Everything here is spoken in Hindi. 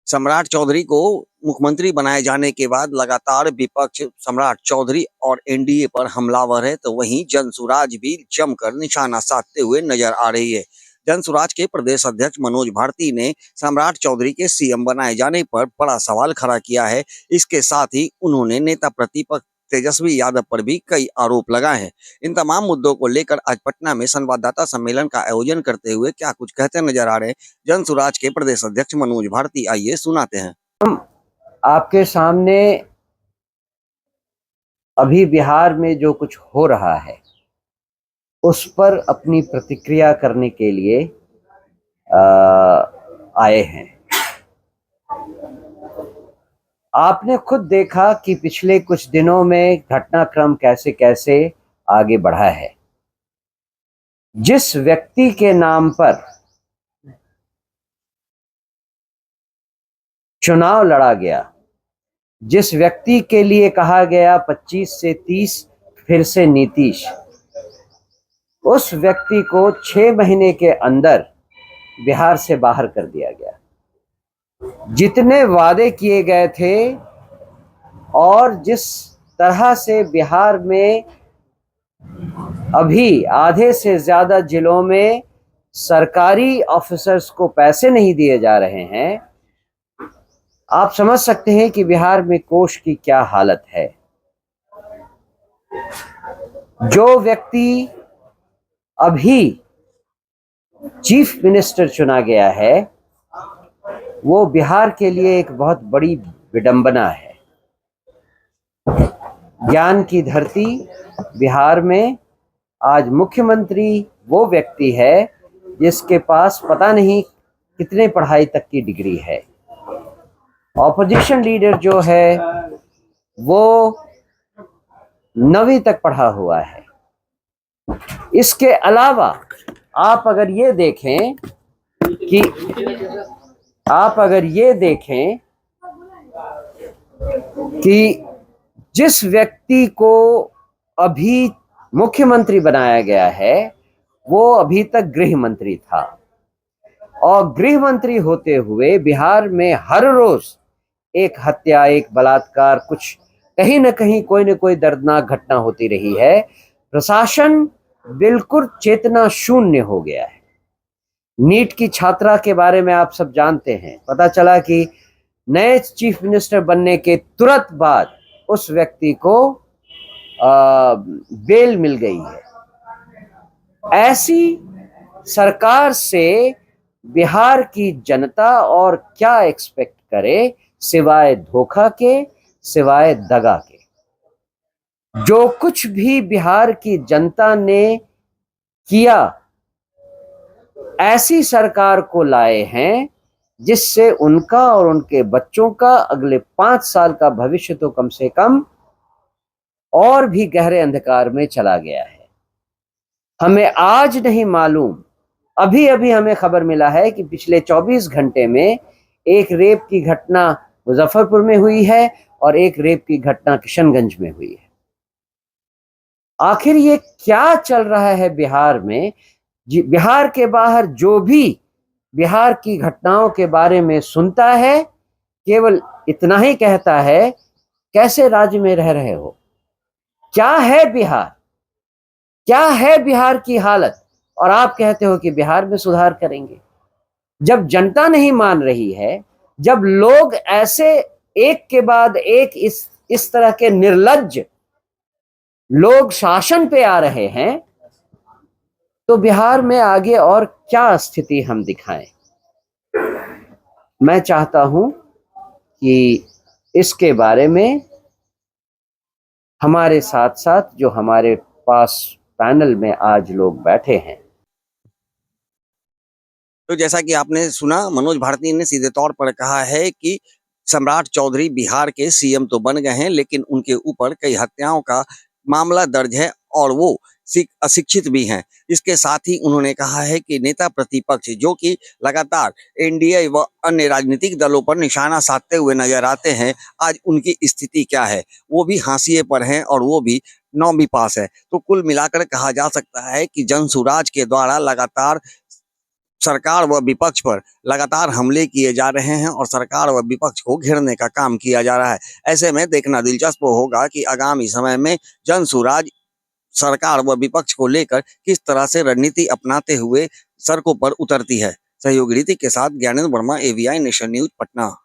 सम्राट चौधरी को मुख्यमंत्री बनाए जाने के बाद लगातार विपक्ष सम्राट चौधरी और एनडीए पर हमलावर है, तो वहीं जनसुराज भी जमकर निशाना साधते हुए नजर आ रही है। जनसुराज के प्रदेश अध्यक्ष मनोज भारती ने सम्राट चौधरी के सीएम बनाए जाने पर बड़ा सवाल खड़ा किया है। इसके साथ ही उन्होंने नेता प्रतिपक्ष तेजस्वी यादव पर भी कई आरोप लगाए हैं। इन तमाम मुद्दों को लेकर आज पटना में संवाददाता सम्मेलन का आयोजन करते हुए क्या कुछ कहते नजर आ रहे हैं जनसुराज के प्रदेश अध्यक्ष मनोज भारती, आइए सुनाते हैं। आपके सामने अभी बिहार में जो कुछ हो रहा है उस पर अपनी प्रतिक्रिया करने के लिए आए हैं। आपने खुद देखा कि पिछले कुछ दिनों में घटनाक्रम कैसे कैसे आगे बढ़ा है। जिस व्यक्ति के नाम पर चुनाव लड़ा गया, जिस व्यक्ति के लिए कहा गया 25 से 30 फिर से नीतीश, उस व्यक्ति को 6 महीने के अंदर बिहार से बाहर कर दिया गया। जितने वादे किए गए थे और जिस तरह से बिहार में अभी आधे से ज्यादा जिलों में सरकारी ऑफिसर्स को पैसे नहीं दिए जा रहे हैं, आप समझ सकते हैं कि बिहार में कोष की क्या हालत है। जो व्यक्ति अभी चीफ मिनिस्टर चुना गया है वो बिहार के लिए एक बहुत बड़ी विडंबना है। ज्ञान की धरती बिहार में आज मुख्यमंत्री वो व्यक्ति है जिसके पास पता नहीं कितने पढ़ाई तक की डिग्री है। ऑपोजिशन लीडर जो है वो 9वीं तक पढ़ा हुआ है। इसके अलावा आप अगर ये देखें कि जिस व्यक्ति को अभी मुख्यमंत्री बनाया गया है वो अभी तक गृह मंत्री था, और गृह मंत्री होते हुए बिहार में हर रोज एक हत्या, एक बलात्कार, कुछ कहीं ना कहीं कोई ना कोई दर्दनाक घटना होती रही है। प्रशासन बिल्कुल चेतना शून्य हो गया है। नीट की छात्रा के बारे में आप सब जानते हैं। पता चला कि नए चीफ मिनिस्टर बनने के तुरंत बाद उस व्यक्ति को बेल मिल गई है। ऐसी सरकार से बिहार की जनता और क्या एक्सपेक्ट करे सिवाय धोखा के, सिवाय दगा के। जो कुछ भी बिहार की जनता ने किया, ऐसी सरकार को लाए हैं जिससे उनका और उनके बच्चों का अगले 5 साल का भविष्य तो कम से कम और भी गहरे अंधकार में चला गया है। हमें आज नहीं मालूम, अभी अभी हमें खबर मिला है कि पिछले 24 घंटे में एक रेप की घटना मुजफ्फरपुर में हुई है और एक रेप की घटना किशनगंज में हुई है। आखिर ये क्या चल रहा है बिहार में? बिहार के बाहर जो भी बिहार की घटनाओं के बारे में सुनता है केवल इतना ही कहता है, कैसे राज्य में रह रहे हो? क्या है बिहार? क्या है बिहार की हालत? और आप कहते हो कि बिहार में सुधार करेंगे। जब जनता नहीं मान रही है, जब लोग ऐसे एक के बाद एक इस तरह के निर्लज्ज लोग शासन पे आ रहे हैं, तो बिहार में आगे और क्या स्थिति हम दिखाएं? मैं चाहता हूं कि इसके बारे में हमारे साथ साथ जो हमारे पास पैनल में आज लोग बैठे हैं। तो जैसा कि आपने सुना, मनोज भारती ने सीधे तौर पर कहा है कि सम्राट चौधरी बिहार के सीएम तो बन गए हैं, लेकिन उनके ऊपर कई हत्याओं का मामला दर्ज है और वो अशिक्षित भी हैं। इसके साथ ही उन्होंने कहा है कि नेता प्रतिपक्ष जो कि लगातार एनडीए व अन्य राजनीतिक दलों पर निशाना साधते हुए नजर आते हैं, आज उनकी स्थिति क्या है? वो भी हाशिए पर हैं और वो भी 9वीं पास है। तो कुल मिलाकर कहा जा सकता है कि जनसुराज के द्वारा लगातार सरकार व विपक्ष पर लगातार हमले किए जा रहे हैं और सरकार व विपक्ष को घेरने का काम किया जा रहा है। ऐसे में देखना दिलचस्प होगा कि आगामी समय में जनसुराज सरकार व विपक्ष को लेकर किस तरह से रणनीति अपनाते हुए सड़कों पर उतरती है। सहयोगी रीति के साथ Gyanendra Verma, AVI nation news, Patna.